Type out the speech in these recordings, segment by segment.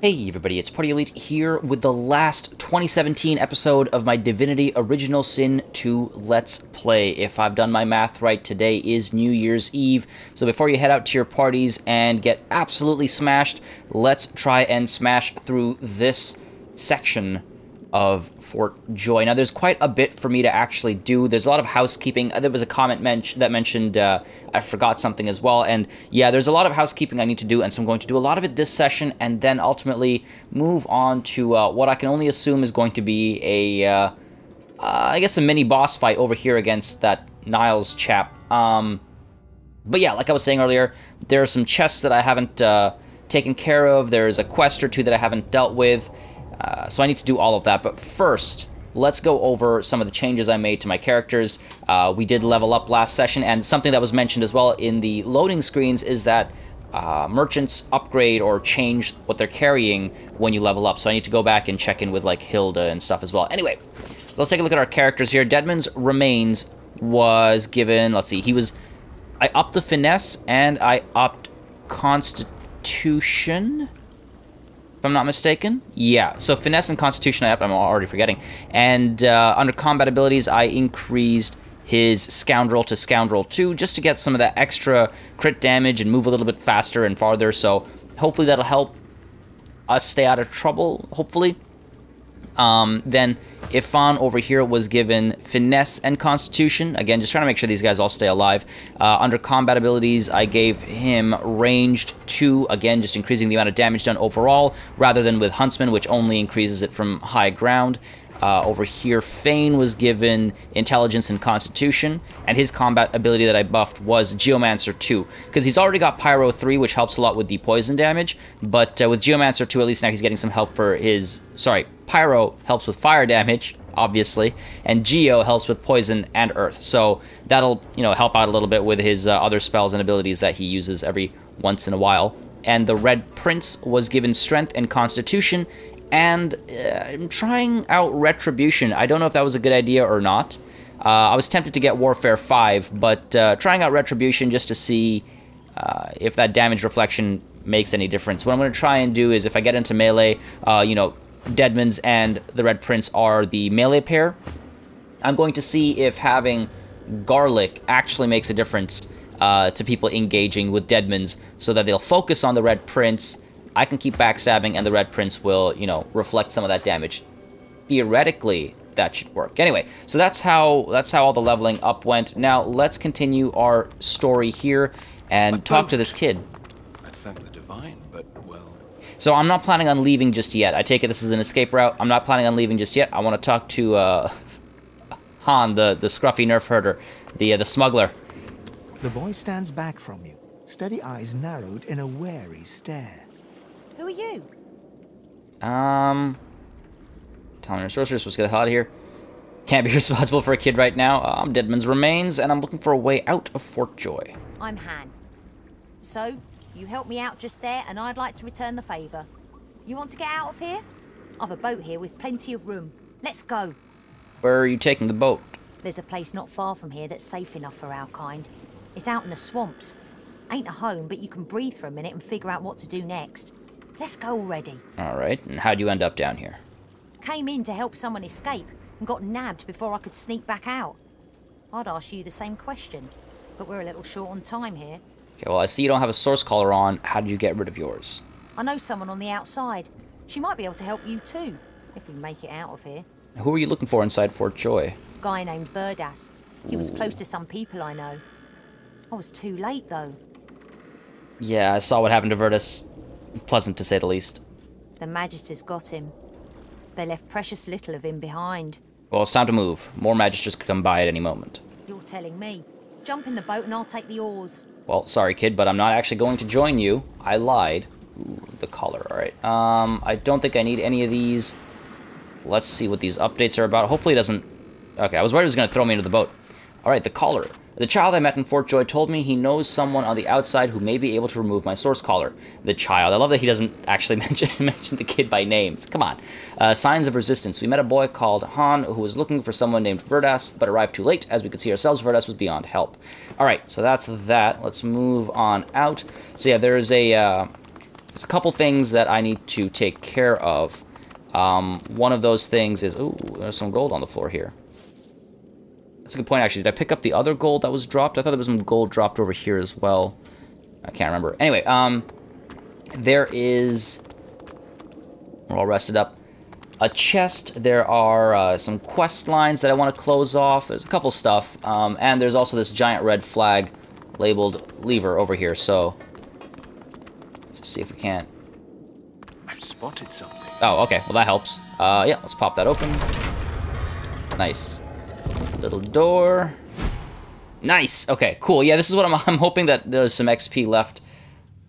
Hey everybody, it's Party Elite here with the last 2017 episode of my Divinity Original Sin 2 Let's Play. If I've done my math right, today is New Year's Eve, so before you head out to your parties and get absolutely smashed, let's try and smash through this section of Fort Joy. Now, there's quite a bit for me to actually do. There's a lot of housekeeping. There was a comment that mentioned I forgot something as well, and yeah, there's a lot of housekeeping I need to do, and so I'm going to do a lot of it this session, and then ultimately move on to what I can only assume is going to be a, I guess a mini boss fight over here against that Niles chap. But yeah, like I was saying earlier, there are some chests that I haven't taken care of. There's a quest or two that I haven't dealt with. So I need to do all of that, but first, let's go over some of the changes I made to my characters. We did level up last session, and something that was mentioned as well in the loading screens is that merchants upgrade or change what they're carrying when you level up, so I need to go back and check in with, like, Hilda and stuff as well. Anyway, let's take a look at our characters here. Deadman's Remains was given, let's see, I upped the Finesse, and I upped Constitution, if I'm not mistaken. Yeah, so Finesse and Constitution I upped, I'm already forgetting. And under combat abilities, I increased his Scoundrel to Scoundrel 2, just to get some of that extra crit damage and move a little bit faster and farther, so hopefully that'll help us stay out of trouble, hopefully. Then Ifan over here was given Finesse and Constitution. Again, just trying to make sure these guys all stay alive. Under combat abilities, I gave him Ranged 2, again, just increasing the amount of damage done overall, rather than with Huntsman, which only increases it from high ground. Over here, Fane was given Intelligence and Constitution, and his combat ability that I buffed was Geomancer 2, because he's already got Pyro 3, which helps a lot with the poison damage, but with Geomancer 2, at least now he's getting some help for his... Sorry, Pyro helps with fire damage, obviously, and Geo helps with poison and earth, so that'll, you know, help out a little bit with his other spells and abilities that he uses every once in a while. And the Red Prince was given Strength and Constitution, and I'm trying out Retribution. I don't know if that was a good idea or not. I was tempted to get Warfare 5, but trying out Retribution just to see if that damage reflection makes any difference. What I'm going to try and do is, if I get into melee, you know, Deadman's and the Red Prince are the melee pair. I'm going to see if having Garlic actually makes a difference to people engaging with Deadman's, so that they'll focus on the Red Prince. I can keep backstabbing, and the Red Prince will, you know, reflect some of that damage. Theoretically, that should work. Anyway, so that's how all the leveling up went. Now, let's continue our story here and talk to this kid. I'd thank the divine, but, well... So I'm not planning on leaving just yet. I take it this is an escape route. I'm not planning on leaving just yet. I want to talk to Han, the scruffy nerf herder, the smuggler. The boy stands back from you, steady eyes narrowed in a wary stare. Who are you? Telling her sorceress, let's get the hell out of here. Can't be responsible for a kid right now. I'm Deadman's Remains, and I'm looking for a way out of Fort Joy. I'm Han. So, you helped me out just there, and I'd like to return the favour. You want to get out of here? I've a boat here with plenty of room. Let's go. Where are you taking the boat? There's a place not far from here that's safe enough for our kind. It's out in the swamps. Ain't a home, but you can breathe for a minute and figure out what to do next. Let's go already. Alright, and how'd you end up down here? Came in to help someone escape and got nabbed before I could sneak back out. I'd ask you the same question, but we're a little short on time here. Okay, well, I see you don't have a source collar on. How did you get rid of yours? I know someone on the outside. She might be able to help you too, if we make it out of here. Who are you looking for inside Fort Joy? A guy named Verdas. He was close to some people I know. I was too late, though. Yeah, I saw what happened to Vertus. Pleasant, to say the least. The Magisters got him. They left precious little of him behind. Well, it's time to move. More Magisters could come by at any moment. You're telling me. Jump in the boat and I'll take the oars. Well, sorry, kid, but I'm not actually going to join you. I lied. Ooh, the collar, alright. I don't think I need any of these. Let's see what these updates are about. Hopefully it doesn't... Okay, I was worried it was going to throw me into the boat. Alright, the collar. The child I met in Fort Joy told me he knows someone on the outside who may be able to remove my source collar. The child. I love that he doesn't actually mention the kid by names. Come on. Signs of resistance. We met a boy called Han who was looking for someone named Verdas, but arrived too late. As we could see ourselves, Verdas was beyond help. Alright, so that's that. Let's move on out. So yeah, there's a there's a couple things that I need to take care of. One of those things is... Ooh, there's some gold on the floor here. That's a good point, actually. Did I pick up the other gold that was dropped? I thought there was some gold dropped over here as well. I can't remember. Anyway, there is... We're all rested up. A chest. There are some quest lines that I want to close off. There's a couple stuff. And there's also this giant red flag labeled lever over here. So, let's see if we can't... I've spotted something. Oh, okay. Well, that helps. Yeah, let's pop that open. Nice. Little door. Nice. Okay, cool. Yeah, this is what I'm hoping that there's some XP left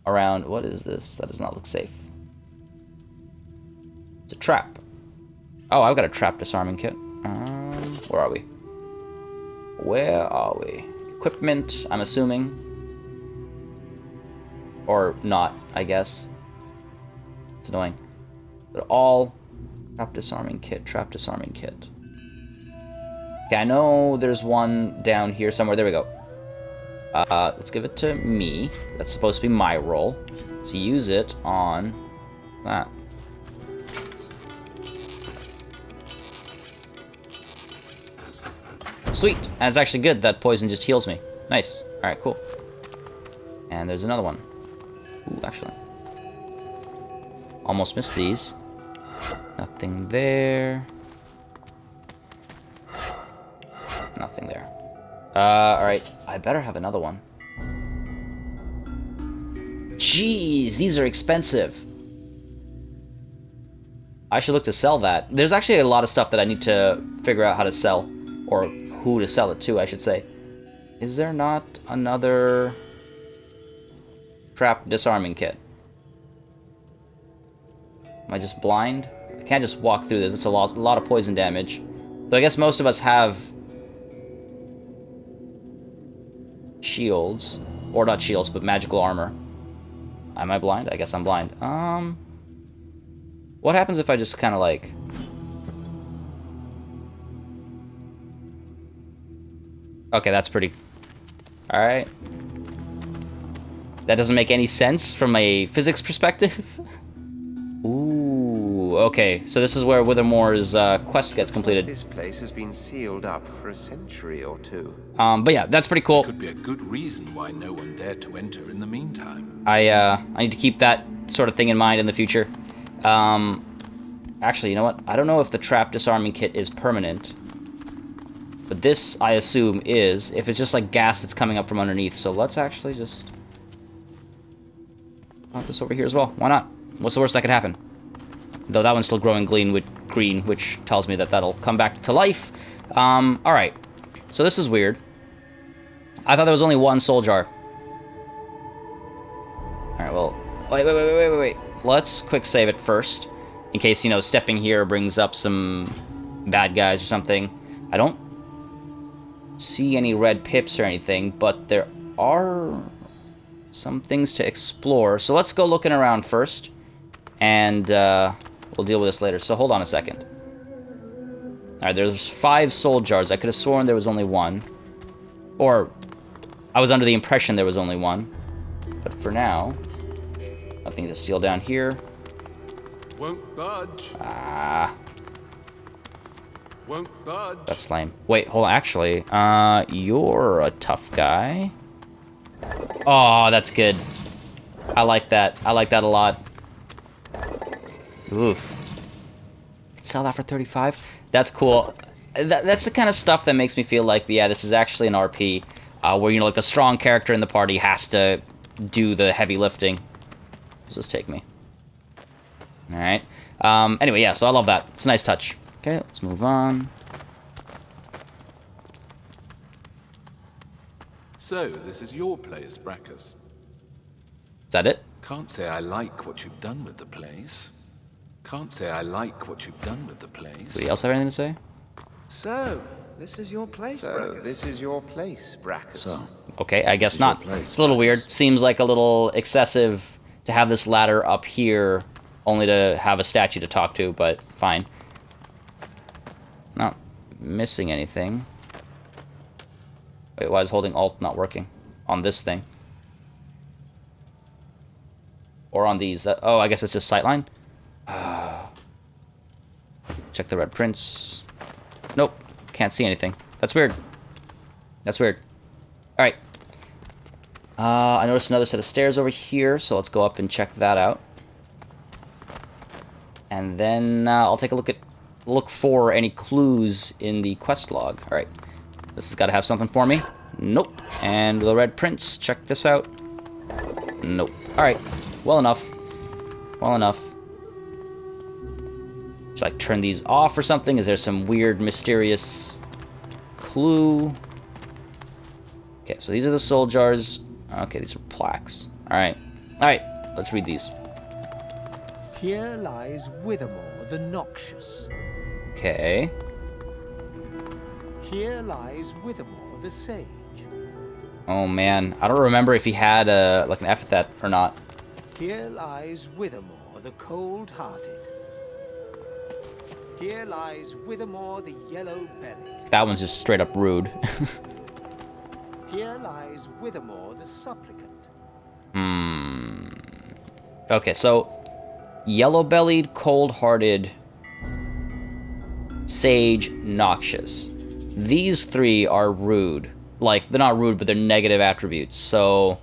around. What is this? That does not look safe. It's a trap. Oh, I've got a trap disarming kit. Where are we? Where are we? Equipment, I'm assuming. Or not, I guess. It's annoying. But all trap disarming kit, trap disarming kit. Okay, I know there's one down here somewhere. There we go. Let's give it to me. That's supposed to be my role. So use it on that. Sweet. And it's actually good that poison just heals me. Nice. Alright, cool. And there's another one. Ooh, actually. Almost missed these. Nothing there. Nothing there. Alright. I better have another one. Jeez, these are expensive. I should look to sell that. There's actually a lot of stuff that I need to figure out how to sell. Or who to sell it to, I should say. Is there not another trap disarming kit? Am I just blind? I can't just walk through this. It's a lot of poison damage. So I guess most of us have shields. Or not shields, but magical armor. Am I blind? I guess I'm blind. What happens if I just kind of like... Okay, that's pretty... Alright. That doesn't make any sense from a physics perspective. Ooh, okay. So this is where Whither Moore's quest gets completed. This place has been sealed up for a century or two. But yeah, that's pretty cool. Could be a good reason why no one dared to enter in the meantime. I need to keep that sort of thing in mind in the future. Actually, you know what? I don't know if the trap disarming kit is permanent. But this, I assume, is, if it's just like gas that's coming up from underneath. So let's actually just put this over here as well. Why not? What's the worst that could happen? Though that one's still growing green, which tells me that that'll come back to life. Alright. So this is weird. I thought there was only one soul jar. Alright, well... Wait. Let's quick save it first. In case, you know, stepping here brings up some bad guys or something. I don't see any red pips or anything, but there are some things to explore. So let's go looking around first, and we'll deal with this later. So hold on a second. Alright, there's 5 soul jars. I could have sworn there was only one. Or, I was under the impression there was only one. But for now, nothing to steal down here. Won't budge. Ah. Won't budge. That's lame. Wait, hold on. Actually, you're a tough guy. Oh, that's good. I like that. I like that a lot. Oof. Sell that for 35? That's cool. That's the kind of stuff that makes me feel like, yeah, this is actually an RP, where, you know, like, the strong character in the party has to do the heavy lifting. Does this take me? Alright. Anyway, yeah, so I love that. It's a nice touch. Okay, let's move on. So, this is your place, Brackus. Is that it? Can't say I like what you've done with the place. Can't say I like what you've done with the place. Anybody else have anything to say? So, this is your place, Brackus. This is your place, Brackus. So, Okay, I guess is your not. place, It's a little Brackus. weird. Seems like a little excessive to have this ladder up here only to have a statue to talk to, but fine. Not missing anything. Wait, why is holding Alt not working on this thing? Or on these. Oh, I guess it's just sightline. Check the red prints. Nope. Can't see anything. That's weird. That's weird. Alright. I noticed another set of stairs over here, so let's go up and check that out. And then I'll take a look for any clues in the quest log. Alright. This has got to have something for me. Nope. And the red prints. Check this out. Nope. Alright. Well enough. Well enough. Should I turn these off or something? Is there some weird, mysterious clue? Okay, so these are the soul jars. Okay, these are plaques. Alright. Alright, let's read these. Here lies Whither Moore the Noxious. Okay. Here lies Whither Moore the Sage. Oh man, I don't remember if he had like an epithet or not. Here lies Whither Moore the Cold-Hearted. Here lies Whither Moore the Yellow-Bellied. That one's just straight up rude. Here lies Whither Moore the Supplicant. Okay, so yellow-bellied, cold-hearted, sage, noxious. These three are rude. Like, they're not rude, but they're negative attributes, so...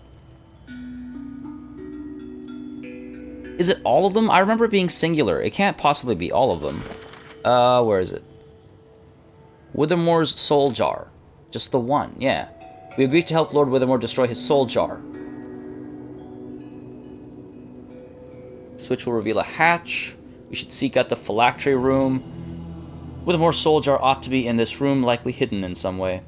Is it all of them? I remember it being singular. It can't possibly be all of them. Where is it? Whither Moore's soul jar. Just the one, yeah. We agreed to help Lord Whither Moore destroy his soul jar. Switch will reveal a hatch. We should seek out the phylactery room. Whither Moore's soul jar ought to be in this room, likely hidden in some way.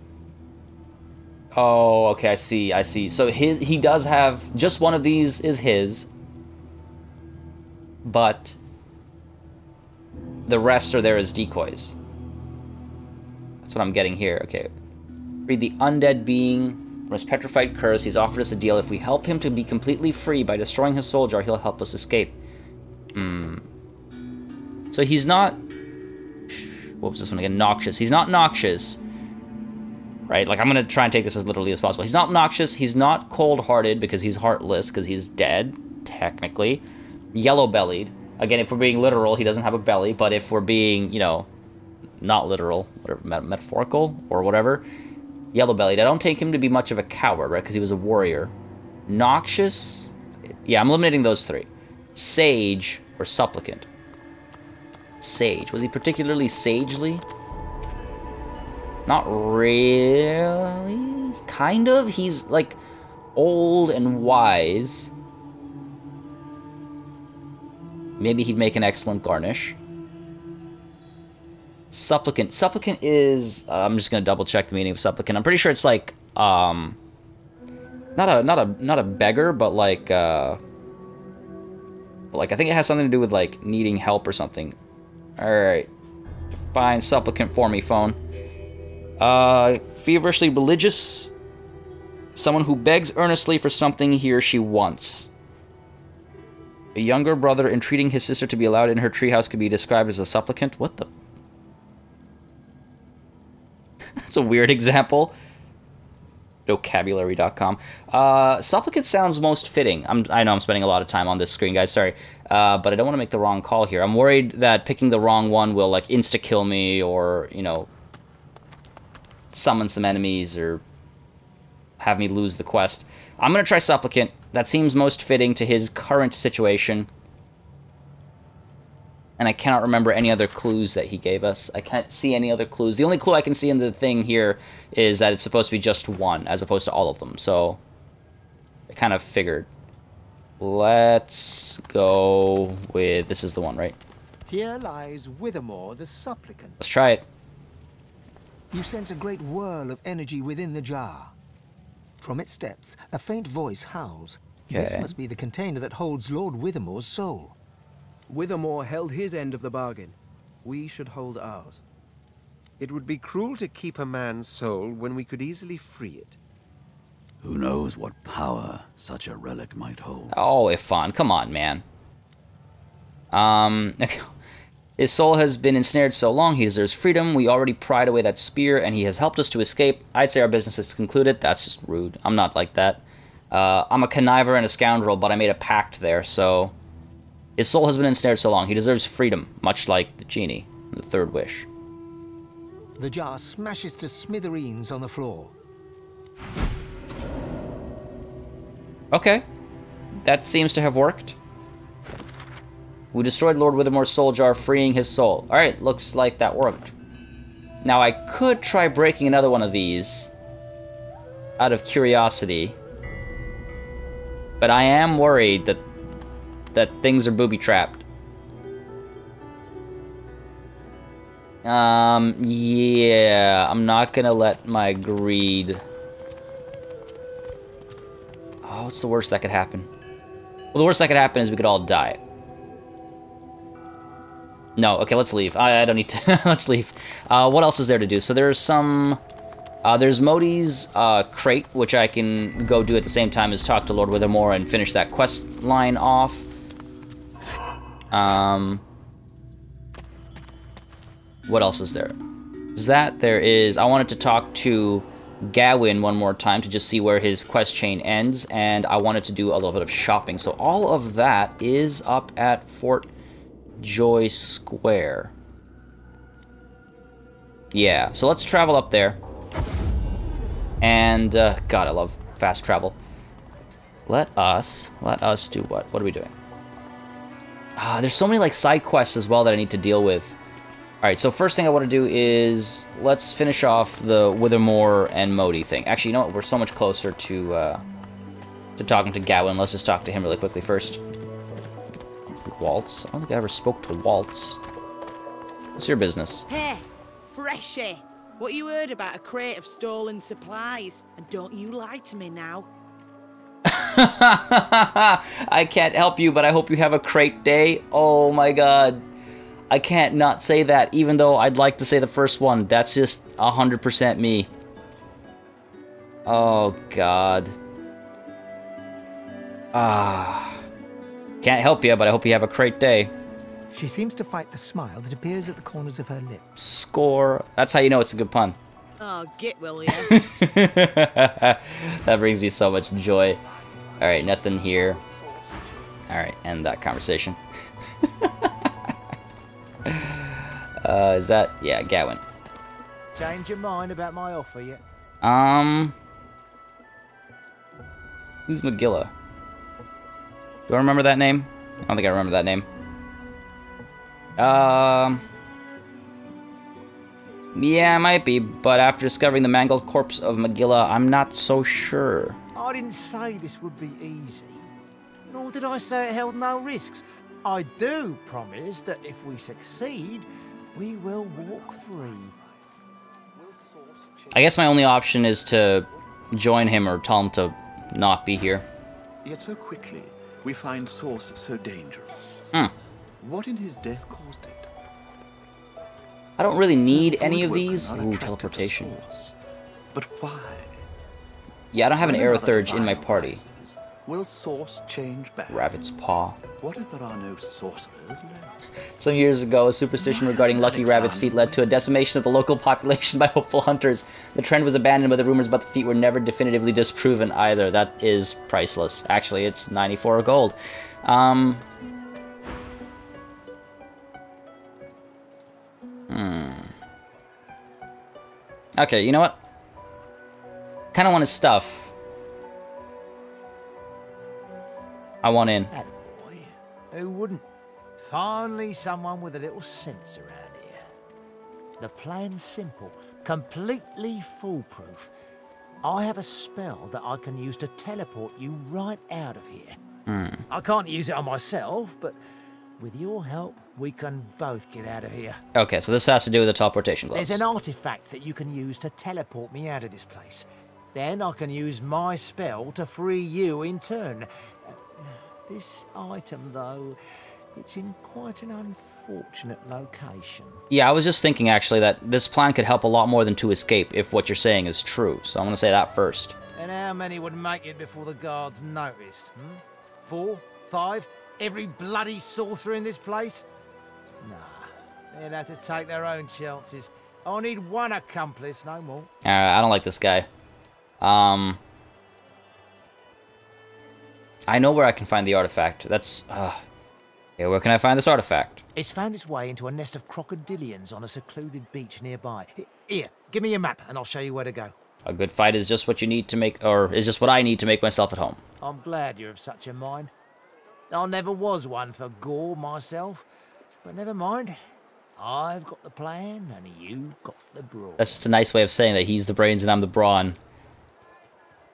Oh, okay, I see, I see. So he does have... Just one of these is his. But the rest are there as decoys. That's what I'm getting here. Okay. Read the undead being from his petrified curse. He's offered us a deal. If we help him to be completely free by destroying his soul jar, he'll help us escape. So he's not... What was this one again? Noxious. He's not noxious. Right? Like, I'm going to try and take this as literally as possible. He's not noxious. He's not cold-hearted because he's heartless, because he's dead, technically. Yellow-bellied. Again, if we're being literal, he doesn't have a belly, but if we're being, you know, not literal, or metaphorical, or whatever, yellow-bellied. I don't take him to be much of a coward, right, because he was a warrior. Noxious? Yeah, I'm eliminating those three. Sage, or supplicant. Sage. Was he particularly sagely? Not really. Kind of. He's, like, old and wise. Maybe he'd make an excellent garnish. Supplicant. Supplicant is... I'm just gonna double check the meaning of supplicant. I'm pretty sure it's like... not a beggar, but like... I think it has something to do with, like, needing help or something. Alright. Define supplicant for me, phone. Feverishly religious. Someone who begs earnestly for something he or she wants. A younger brother entreating his sister to be allowed in her treehouse could be described as a supplicant. What the... That's a weird example. Vocabulary.com. Supplicant sounds most fitting. I know I'm spending a lot of time on this screen, guys. Sorry. But I don't want to make the wrong call here. I'm worried that picking the wrong one will, like, insta-kill me or, you know, summon some enemies or have me lose the quest. I'm going to try Supplicant. That seems most fitting to his current situation. And I cannot remember any other clues that he gave us. I can't see any other clues. The only clue I can see in the thing here is that it's supposed to be just one, as opposed to all of them. So, I kind of figured. Let's go with... This is the one, right? Here lies Whither Moore the Supplicant. Let's try it. You sense a great whirl of energy within the jar. From its depths, a faint voice howls. Okay. This must be the container that holds Lord Whither Moore's soul. Whither Moore held his end of the bargain. We should hold ours. It would be cruel to keep a man's soul when we could easily free it. Who knows what power such a relic might hold? Oh, Ifan, come on, man. His soul has been ensnared so long, he deserves freedom. We already pried away that spear, and he has helped us to escape. I'd say our business is concluded. That's just rude. I'm not like that. I'm a conniver and a scoundrel, but I made a pact there, so... His soul has been ensnared so long. He deserves freedom, much like the genie, the third wish. The jar smashes to smithereens on the floor. Okay. That seems to have worked. We destroyed Lord Whither Moore's soul jar, freeing his soul. Alright, looks like that worked. Now, I could try breaking another one of these out of curiosity. But I am worried that things are booby-trapped. Yeah, I'm not gonna let my greed... Oh, what's the worst that could happen? Well, the worst that could happen is we could all die. No, okay, let's leave. I don't need to... Let's leave. What else is there to do? So there's some... there's Mody's crate, which I can go do at the same time as talk to Lord Whither Moore and finish that quest line off. What else is there? Is that there is... I wanted to talk to Gawin one more time to just see where his quest chain ends, and I wanted to do a little bit of shopping. So all of that is up at Fort Joy Square. Yeah, so let's travel up there. And, God, I love fast travel. Let us do what? What are we doing? There's so many, like, side quests as well that I need to deal with. Alright, so first thing I want to do is, let's finish off the Whither Moore and Mody thing. Actually, you know what? We're so much closer to talking to Gawin. Let's just talk to him really quickly first. Waltz? I don't think I ever spoke to Waltz. What's your business? Hey, Freshie. What you heard about a crate of stolen supplies? And don't you lie to me now. I can't help you, but I hope you have a crate day. Oh my god. I can't not say that, even though I'd like to say the first one. That's just 100% me. Oh god. Can't help you, but I hope you have a great day. She seems to fight the smile that appears at the corners of her lips. Score. That's how you know it's a good pun. Oh, get will ya? That brings me so much joy. Alright, nothing here. Alright, end that conversation. Is that... Yeah, Gawin. Change your mind about my offer yet? Who's Magilla? Do I remember that name? I don't think I remember that name. Yeah, it might be, but after discovering the mangled corpse of Magilla, I'm not so sure. I didn't say this would be easy, nor did I say it held no risks. I do promise that if we succeed, we will walk free. I guess my only option is to join him or tell him to not be here. Yet so quickly, we find Source so dangerous. What in his death caused it? I don't really need any of these. Ooh, teleportation. But why? Yeah, I don't have an Aerothurge in my party. Will Source change back? Rabbit's Paw. What if there are no sorcerers left? Some years ago, a superstition regarding lucky rabbits' feet led to a decimation of the local population by hopeful hunters. The trend was abandoned, but the rumors about the feet were never definitively disproven either. That is priceless. Actually, it's 94 gold. Okay, you know what? Kind of want his stuff. I want in. Attaboy. Who wouldn't? Finally someone with a little sense around here. The plan's simple, completely foolproof. I have a spell that I can use to teleport you right out of here. I can't use it on myself, but with your help, we can both get out of here. Okay, so this has to do with the teleportation gloves. There's an artifact that you can use to teleport me out of this place. Then I can use my spell to free you in turn. This item, though, it's in quite an unfortunate location. Yeah, I was just thinking, actually, that this plan could help a lot more than to escape, if what you're saying is true. So I'm going to say that first. And how many would make it before the guards noticed? 4? 5? Every bloody sorcerer in this place? Nah, they'd have to take their own chances. I need one accomplice, no more. I don't like this guy. I know where I can find the artifact. That's... yeah, where can I find this artifact? It's found its way into a nest of crocodilians on a secluded beach nearby. Here, give me your map and I'll show you where to go. A good fight is just what you need to make... Or is just what I need to make myself at home. I'm glad you're of such a mind. I never was one for gore myself. But never mind. I've got the plan and you've got the brawn. That's just a nice way of saying that he's the brains and I'm the brawn.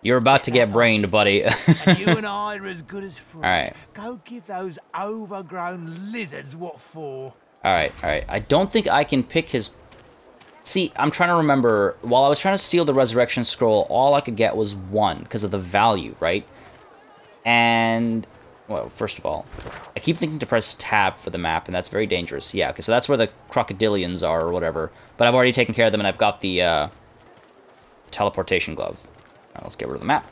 You're about to get brained, buddy. And you and I are as good as friends. Alright. Go give those overgrown lizards what for. Alright, alright. I don't think I can pick his... See, I'm trying to remember, while I was trying to steal the Resurrection Scroll, all I could get was 1, because of the value, right? And... Well, first of all, I keep thinking to press tab for the map, and that's very dangerous. Yeah, okay, so that's where the crocodilians are, or whatever. But I've already taken care of them, and I've got the teleportation glove. All right, let's get rid of the map.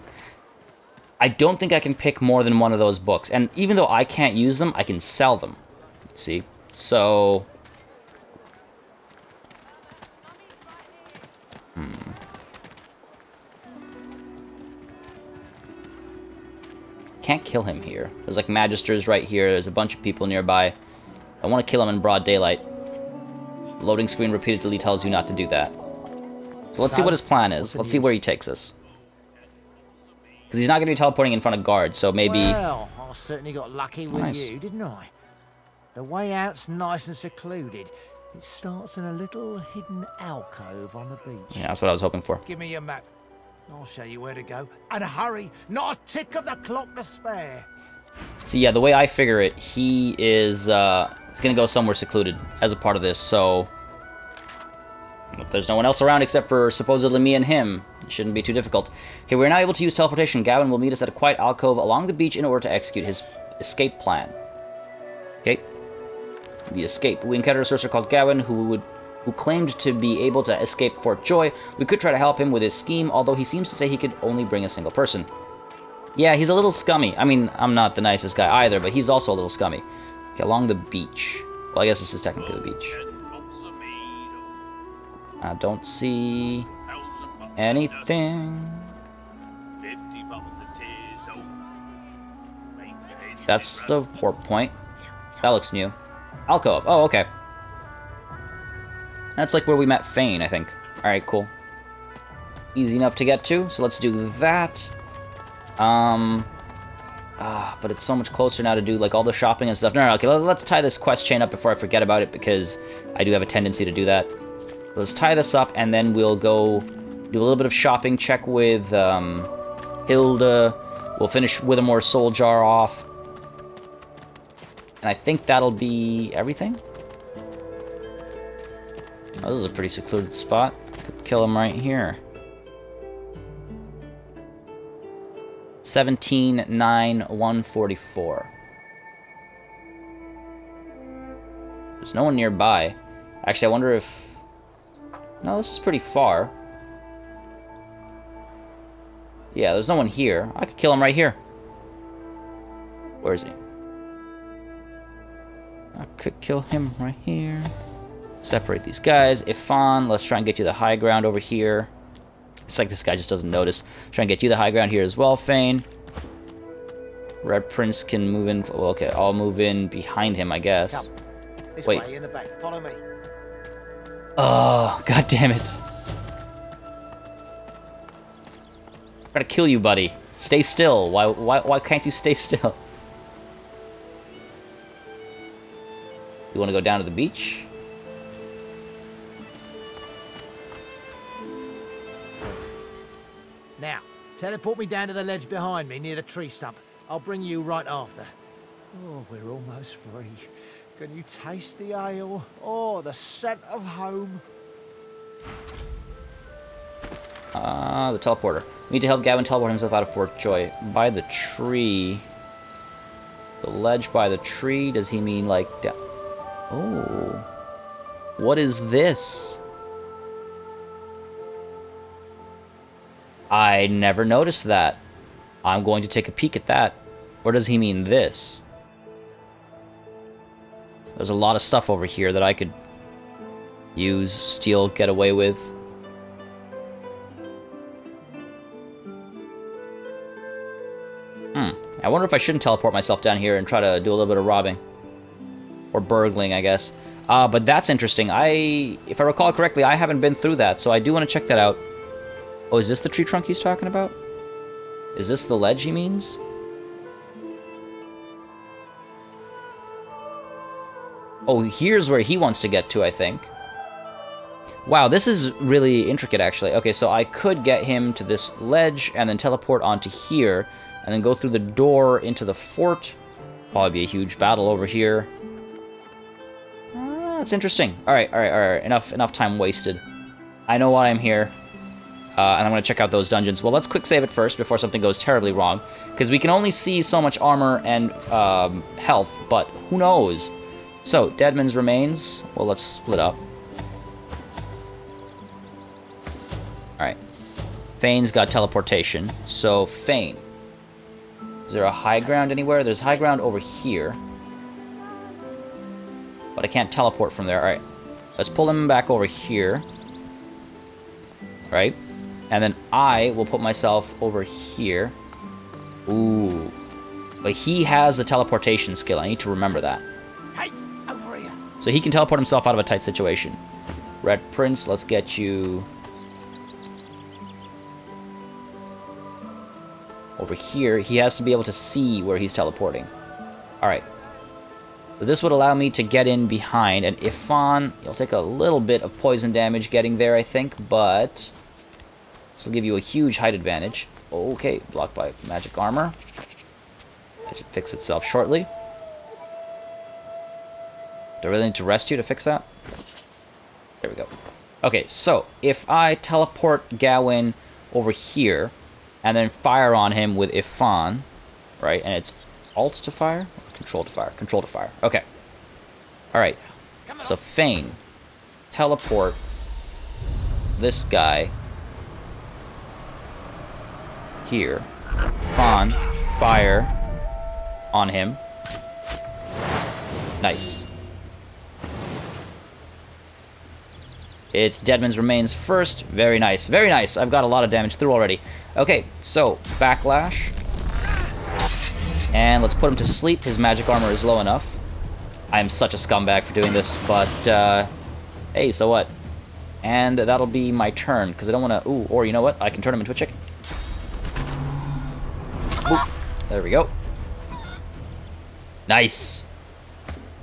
I don't think I can pick more than 1 of those books. And even though I can't use them, I can sell them. See? So... Can't kill him here. There's like magisters right here. There's a bunch of people nearby. I want to kill him in broad daylight. Loading screen repeatedly tells you not to do that. So let's see what his plan is. Let's see where he takes us. Because he's not going to be teleporting in front of guards, so maybe... Well, I certainly got lucky with you, didn't I? The way out's nice and secluded. It starts in a little hidden alcove on the beach. Yeah, that's what I was hoping for. Give me your map. I'll show you where to go. And hurry! Not a tick of the clock to spare! See, yeah, the way I figure it, he is, he's gonna go somewhere secluded as a part of this, so... If there's no one else around except for supposedly me and him, it shouldn't be too difficult. Okay, we're now able to use teleportation. Gawin will meet us at a quiet alcove along the beach in order to execute his escape plan. Okay. The escape. We encountered a sorcerer called Gawin who claimed to be able to escape Fort Joy. We could try to help him with his scheme, although he seems to say he could only bring a single person. Yeah, he's a little scummy. I mean, I'm not the nicest guy either, but he's also a little scummy. Okay, along the beach. Well, I guess this is technically the beach. I don't see anything. That's the warp point. That looks new. Alcove. Oh, okay. That's like where we met Fane, I think. Alright, cool. Easy enough to get to, so let's do that. But it's so much closer now to do, like, all the shopping and stuff. No, okay, let's tie this quest chain up before I forget about it, because I do have a tendency to do that. Let's tie this up, and then we'll go do a little bit of shopping, check with, Hilda. We'll finish Whither Moore Soul Jar off. And I think that'll be everything. Oh, this is a pretty secluded spot. Could kill him right here. 17-9-144. There's no one nearby. Actually, I wonder if... No, this is pretty far. Yeah, there's no one here. I could kill him right here. Where is he? I could kill him right here. Separate these guys. Ifan, let's try and get you the high ground over here. It's like this guy just doesn't notice. Try and get you the high ground here as well, Fane. Red Prince can move in. Well, okay, I'll move in behind him, I guess. Come. This Wait. way in the back. Follow me. Oh, god damn it. I'm trying to kill you, buddy. Stay still. Why can't you stay still? You want to go down to the beach? Perfect. Now, teleport me down to the ledge behind me near the tree stump. I'll bring you right after. Oh, we're almost free. Can you taste the ale? Oh, the scent of home. The teleporter. We need to help Gawin teleport himself out of Fort Joy. By the tree. The ledge by the tree? Does he mean like... Oh. What is this? I never noticed that. I'm going to take a peek at that. Or does he mean this? There's a lot of stuff over here that I could use, steal, get away with. I wonder if I shouldn't teleport myself down here and try to do a little bit of robbing. Or burgling, I guess. But that's interesting. If I recall correctly, I haven't been through that, so I do want to check that out. Oh, is this the tree trunk he's talking about? Is this the ledge he means? Oh, here's where he wants to get to, I think. Wow, this is really intricate, actually. Okay, so I could get him to this ledge and then teleport onto here, and then go through the door into the fort. Probably be a huge battle over here. That's interesting. Alright. Enough time wasted. I know why I'm here. And I'm going to check out those dungeons. Well, let's quick save it first before something goes terribly wrong. Because we can only see so much armor and health, but who knows? So, Deadman's remains. Well, let's split up. Alright. Fane's got teleportation. So, Fane. Is there a high ground anywhere? There's high ground over here. But I can't teleport from there. Alright. Let's pull him back over here. Right? And then I will put myself over here. Ooh. But he has the teleportation skill. I need to remember that. Hey, over here. So he can teleport himself out of a tight situation. Red Prince, let's get you over here. He has to be able to see where he's teleporting. Alright. So this would allow me to get in behind, and Ifan, you'll take a little bit of poison damage getting there, I think, but this will give you a huge height advantage. Okay, blocked by magic armor. It should fix itself shortly. Do I really need to rest you to fix that? There we go. Okay, so if I teleport Gawin over here, and then fire on him with Ifan, right, and it's alt to fire? Control to fire. Control to fire. Okay. Alright. So Fane. Teleport this guy here. Fawn. Fire on him. Nice. It's Deadman's remains first. Very nice. Very nice. I've got a lot of damage through already. Okay, so backlash. And let's put him to sleep. His magic armor is low enough. I am such a scumbag for doing this, but, hey, so what? And that'll be my turn, because I don't want to... Ooh, or you know what? I can turn him into a chicken. Boop. There we go. Nice.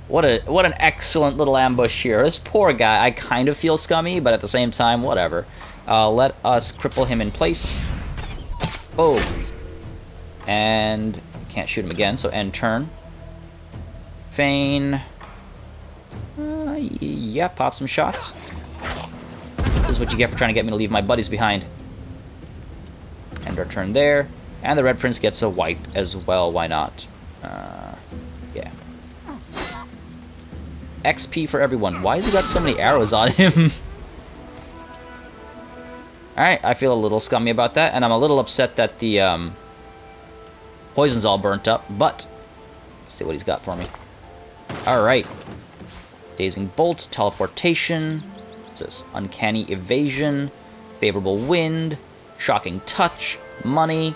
What an excellent little ambush here. This poor guy, I kind of feel scummy, but at the same time, whatever. Let us cripple him in place. Boom. And... can't shoot him again, so end turn. Fane. Yeah, pop some shots. This is what you get for trying to get me to leave my buddies behind. End our turn there. And the Red Prince gets a white as well, why not? Yeah. XP for everyone. Why has he got so many arrows on him? Alright, I feel a little scummy about that, and I'm a little upset that the, poison's all burnt up, but let's see what he's got for me. Alright. Dazing Bolt, Teleportation, what's this? Uncanny Evasion, Favorable Wind, Shocking Touch, Money,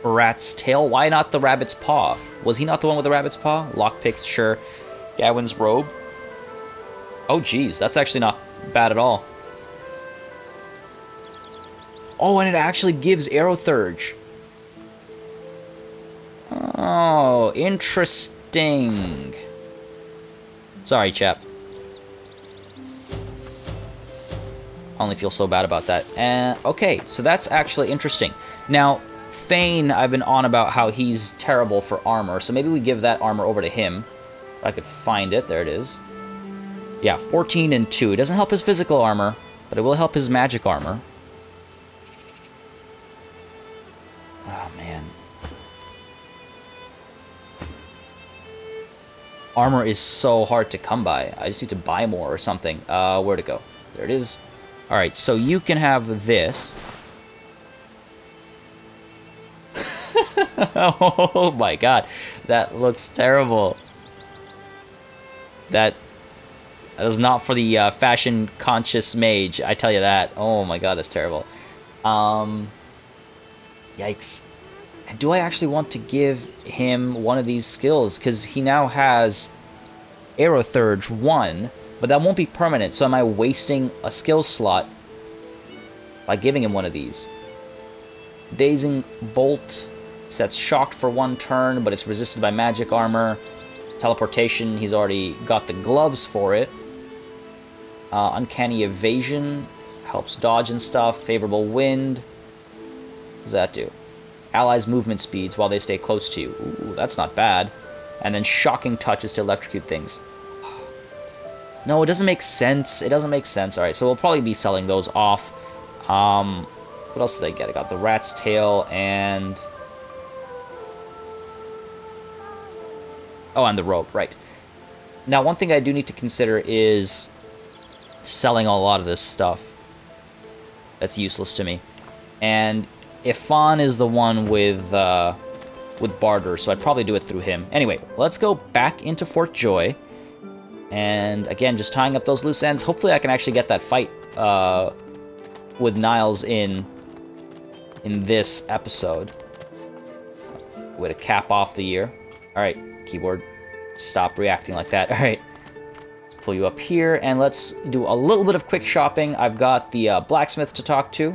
Rat's Tail. Why not the Rabbit's Paw? Was he not the one with the Rabbit's Paw? Lockpicks, sure. Gawin's Robe. Oh, geez, that's actually not bad at all. Oh, and it actually gives Arrow Thurge. Oh, interesting. Sorry, chap. I only feel so bad about that. Okay, so that's actually interesting. Now, Fane, I've been on about how he's terrible for armor, so maybe we give that armor over to him. If I could find it. There it is. Yeah, 14 and 2. It doesn't help his physical armor, but it will help his magic armor. Oh, man. Armor is so hard to come by. I just need to buy more or something. Where'd it go? There it is. Alright, so you can have this. Oh my god. That looks terrible. That is not for the fashion-conscious mage, I tell you that. Oh my god, that's terrible. Yikes. Do I actually want to give him one of these skills? Because he now has Aerothurge 1, but that won't be permanent, so am I wasting a skill slot by giving him one of these? Dazing Bolt sets shocked for 1 turn, but it's resisted by magic armor. Teleportation, he's already got the gloves for it. Uncanny Evasion helps dodge and stuff. Favorable Wind. What does that do? Allies' movement speeds while they stay close to you. Ooh, that's not bad. And then Shocking Touch is to electrocute things. No, it doesn't make sense. It doesn't make sense. Alright, so we'll probably be selling those off. What else did I get? I got the Rat's Tail and... Oh, and the rope, right. Now, one thing I do need to consider is selling a lot of this stuff that's useless to me. And Ifan is the one with barter, so I'd probably do it through him. Anyway, let's go back into Fort Joy. And again, just tying up those loose ends. Hopefully I can actually get that fight with Niles in this episode. Way to cap off the year. Alright, keyboard. Stop reacting like that. Alright. Let's pull you up here, and let's do a little bit of quick shopping. I've got the blacksmith to talk to.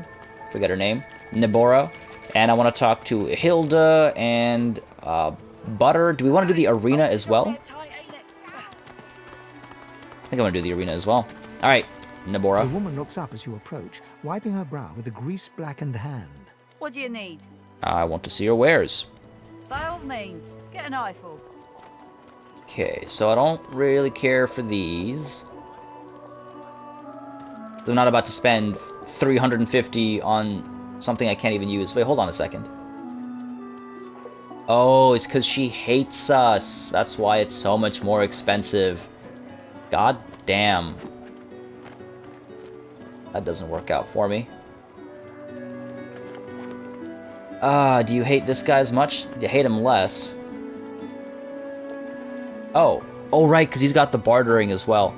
Forget her name. Nibora. And I want to talk to Hilda and Butter. Do we want to do the arena as well? I think I want to do the arena as well. Alright, Nibora. The woman looks up as you approach, wiping her brow with a grease-blackened hand. What do you need? I want to see your wares. By all means, get an eyeful. Okay, so I don't really care for these. I'm not about to spend 350 on something I can't even use. Wait, hold on a second. Oh, it's because she hates us. That's why it's so much more expensive. God damn. That doesn't work out for me. Do you hate this guy as much? You hate him less. Oh. Oh, right, because he's got the bartering as well.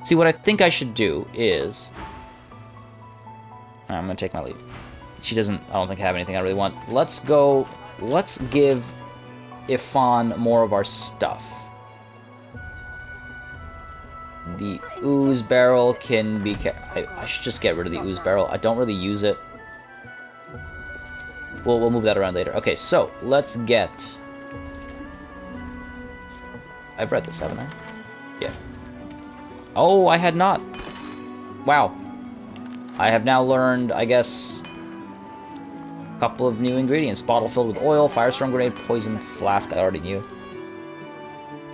See, what I think I should do is... I'm going to take my leave. She doesn't... I don't think I have anything I really want. Let's go... Let's give Ifan more of our stuff. The ooze barrel can be... I should just get rid of the ooze barrel. I don't really use it. We'll move that around later. Okay, so let's get... I've read this, haven't I? Yeah. Oh, I had not. Wow. I have now learned, I guess, a couple of new ingredients. Bottle filled with oil, firestorm grenade, poison flask. I already knew.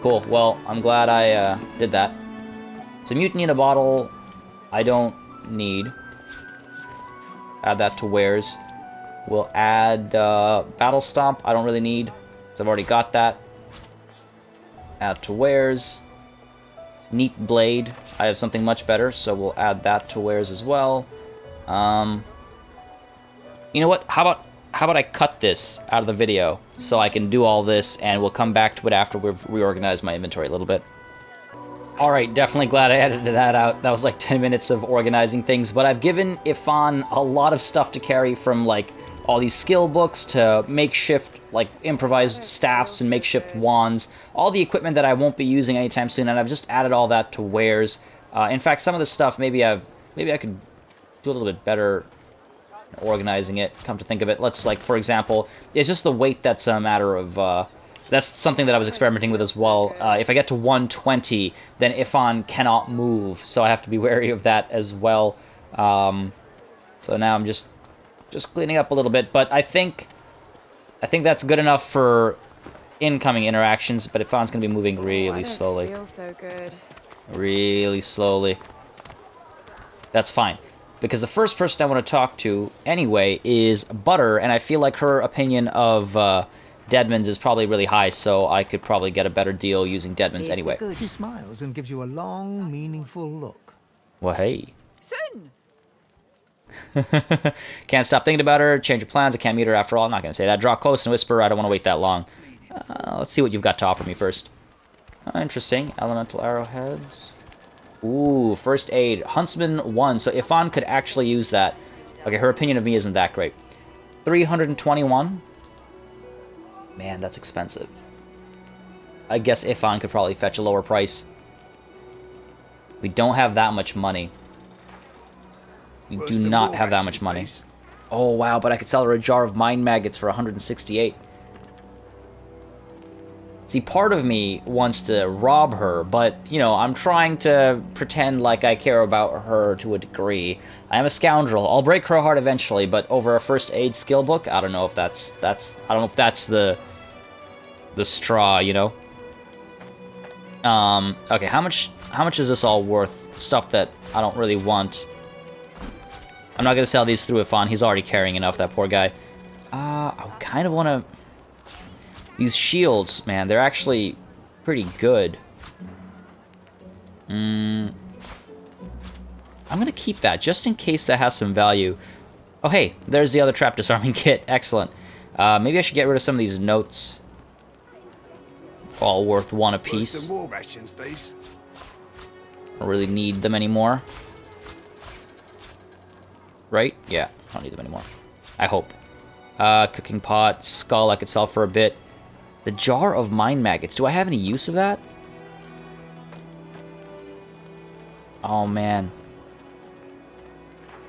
Cool. Well, I'm glad I did that. So mutiny in a bottle, I don't need. Add that to wares. We'll add battle stomp. I don't really need, because I've already got that. Add to wares. Neat blade. I have something much better, so we'll add that to wares as well. You know what? How about I cut this out of the video so I can do all this, and we'll come back to it after we've reorganized my inventory a little bit. Alright, definitely glad I edited that out. That was like 10 minutes of organizing things, but I've given Ifan a lot of stuff to carry, from like all these skill books to makeshift, like improvised staffs and makeshift wands, all the equipment that I won't be using anytime soon, and I've just added all that to wares. In fact, some of the stuff maybe I could do a little bit better organizing it, come to think of it. Let's, like, for example, it's just the weight that's a matter of, that's something that I was experimenting with as well. If I get to 120, then Ifan cannot move, so I have to be wary of that as well. So now I'm just cleaning up a little bit, but I think that's good enough for incoming interactions, but Ifan's going to be moving really slowly. Feel so good. Really slowly. That's fine, because the first person I want to talk to anyway is Butter, and I feel like her opinion of Deadman's is probably really high, so I could probably get a better deal using Deadman's anyway. She smiles and gives you a long, meaningful look. Well, hey. Soon. Can't stop thinking about her. Change your plans. I can't meet her after all. I'm not going to say that. Draw close and whisper. I don't want to wait that long. Let's see what you've got to offer me first. Interesting. Elemental arrowheads. Ooh, first aid. Huntsman 1. So Ifan could actually use that. Okay, her opinion of me isn't that great. 321. Man, that's expensive. I guess Ifan could probably fetch a lower price. We don't have that much money. We do not have that much money. Oh, wow, but I could sell her a jar of mind maggots for 168. See, part of me wants to rob her, but, you know, I'm trying to pretend like I care about her to a degree. I am a scoundrel. I'll break her heart eventually, but over a first aid skill book, I don't know if that's I don't know if that's the straw, you know? Okay, how much is this all worth? Stuff that I don't really want. I'm not gonna sell these through Ifan. He's already carrying enough, that poor guy. I kind of want to... These shields, man, they're actually pretty good. I'm gonna keep that, just in case that has some value. Oh, hey, there's the other trap disarming kit. Excellent. Maybe I should get rid of some of these notes. All worth one apiece. I don't really need them anymore. Right? Yeah, I don't need them anymore. I hope. Cooking pot, skull I could sell for a bit. The jar of mind maggots. Do I have any use of that? Oh, man.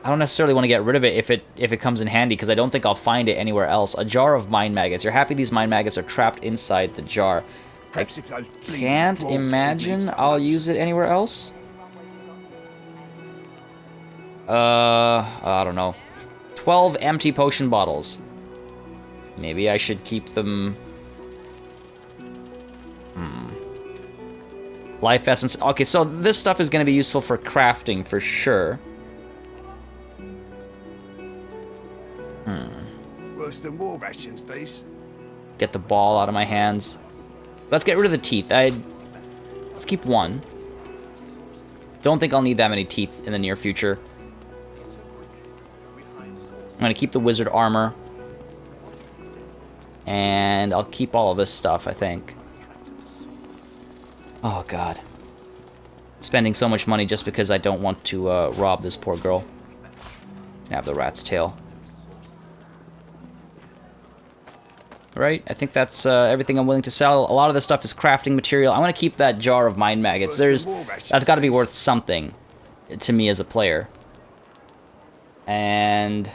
I don't necessarily want to get rid of it if it comes in handy, because I don't think I'll find it anywhere else. A jar of mind maggots. You're happy these mind maggots are trapped inside the jar. I can't imagine I'll use it anywhere else. I don't know. 12 empty potion bottles. Maybe I should keep them... Life essence. Okay, so this stuff is going to be useful for crafting for sure. Worse than war rations, these. Get the ball out of my hands. Let's get rid of the teeth. Let's keep one. Don't think I'll need that many teeth in the near future. I'm going to keep the wizard armor. And I'll keep all of this stuff, I think. Oh, God. Spending so much money just because I don't want to rob this poor girl. Have the rat's tail. Right? I think that's everything I'm willing to sell. A lot of this stuff is crafting material. I'm going to keep that jar of mind maggots. That's got to be worth something to me as a player. And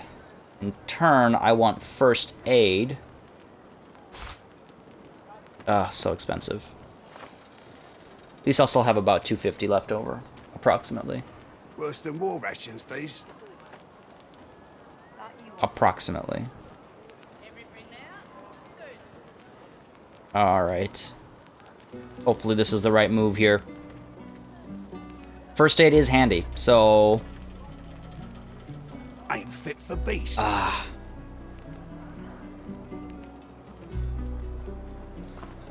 in turn, I want first aid. So expensive. At least I'll still have about 250 left over, approximately. Worse than war rations, these. Approximately. Alright. Hopefully this is the right move here. First aid is handy, so... Ain't fit for beasts. Okay,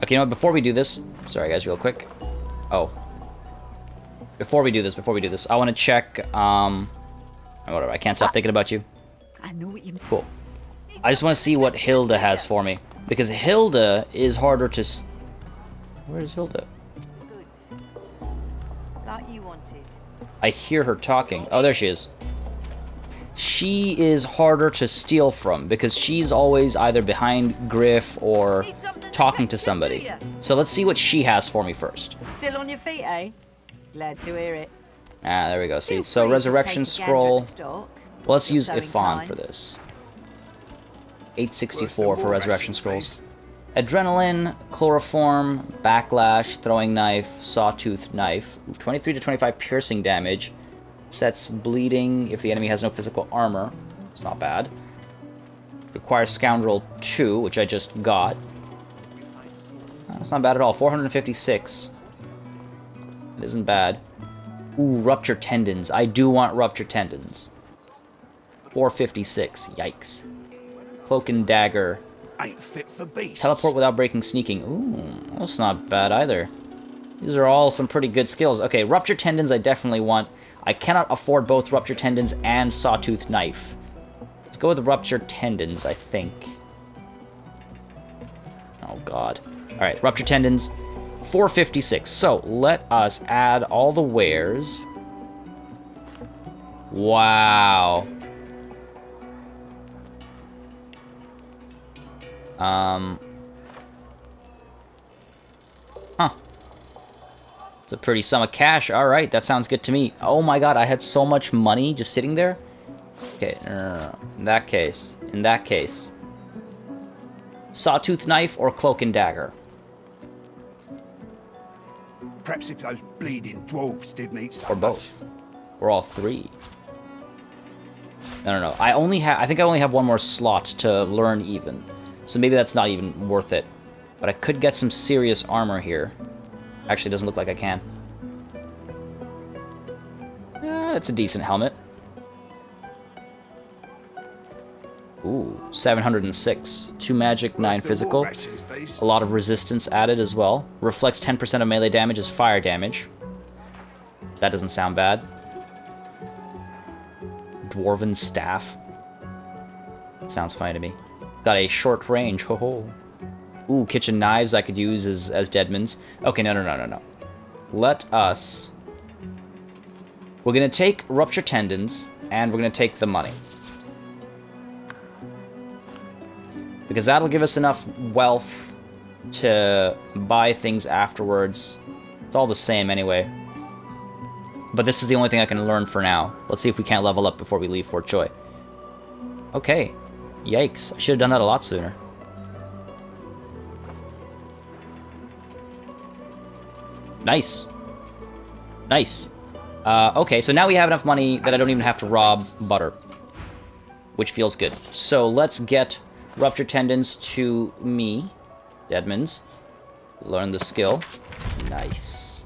you know what, before we do this... Sorry guys, real quick. Oh. Before we do this, I want to check, whatever, I can't stop thinking about you. I know what you mean. Cool. I just want to see what Hilda has for me. Because Hilda is harder to... Where's Hilda? Good. Like you wanted. I hear her talking. Oh, there she is. She is harder to steal from, because she's always either behind Griff or talking to somebody. So let's see what she has for me first. Still on your feet, eh? Glad to hear it. Ah, there we go. See, so Resurrection Scroll. Well, let's use Ifan for this. 864 for Resurrection Scrolls. Adrenaline, Chloroform, Backlash, Throwing Knife, Sawtooth Knife. 23 to 25 piercing damage. Sets bleeding if the enemy has no physical armor. It's not bad. Requires Scoundrel 2, which I just got. That's not bad at all. 456. It isn't bad. Ooh, Rupture Tendons. I do want Rupture Tendons. 456. Yikes. Cloak and Dagger. Ain't fit for beasts. Teleport without breaking sneaking. Ooh, that's not bad either. These are all some pretty good skills. Okay, Rupture Tendons I definitely want. I cannot afford both Rupture Tendons and Sawtooth Knife. Let's go with Rupture Tendons, I think. Oh, God. Alright, Rupture Tendons, 456. So, let us add all the wares. Wow. It's a pretty sum of cash. Alright, that sounds good to me. Oh my god, I had so much money just sitting there. Okay, no. In that case. Sawtooth knife or cloak and dagger? Perhaps if those bleeding dwarves didn't eat so Or both. Or all three. No. I think I only have one more slot to learn even. So maybe that's not even worth it. But I could get some serious armor here. Actually, doesn't look like I can. That's a decent helmet. Ooh, 706. 2 magic, 9 physical. A lot of resistance added as well. Reflects 10% of melee damage as fire damage. That doesn't sound bad. Dwarven staff. Sounds fine to me. Got a short range. Ho ho. Ooh, kitchen knives I could use as Deadman's. Okay, no. Let us... We're gonna take Rupture Tendons, and we're gonna take the money. Because that'll give us enough wealth to buy things afterwards. It's all the same anyway. But this is the only thing I can learn for now. Let's see if we can't level up before we leave Fort Joy. Okay. Yikes. I should have done that a lot sooner. Nice. Nice. Okay, so now we have enough money that I don't even have to rob Butter. Which feels good. So let's get Rupture Tendons to me. Deadman's. Learn the skill. Nice.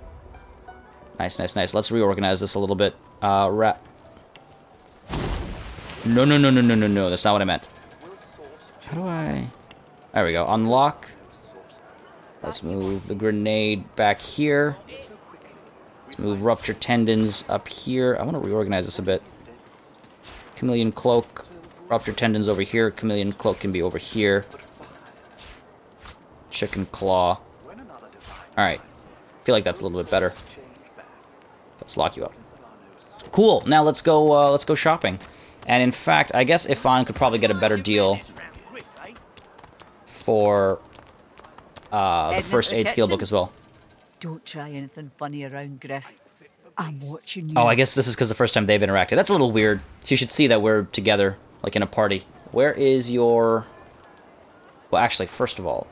Nice. Let's reorganize this a little bit. No. That's not what I meant. How do I... There we go. Unlock. Let's move the grenade back here. Let's move Rupture Tendons up here. I want to reorganize this a bit. Chameleon Cloak. Rupture Tendons over here. Chameleon Cloak can be over here. Chicken Claw. Alright. I feel like that's a little bit better. Let's lock you up. Cool. Now let's go shopping. And in fact, I guess Ifan could probably get a better deal for the first aid skill book as well. Don't try anything funny around, Griff. I'm watching you. Oh, I guess this is because the first time they've interacted. That's a little weird. You should see that we're together, like in a party. Where is your... Well, actually, first of all,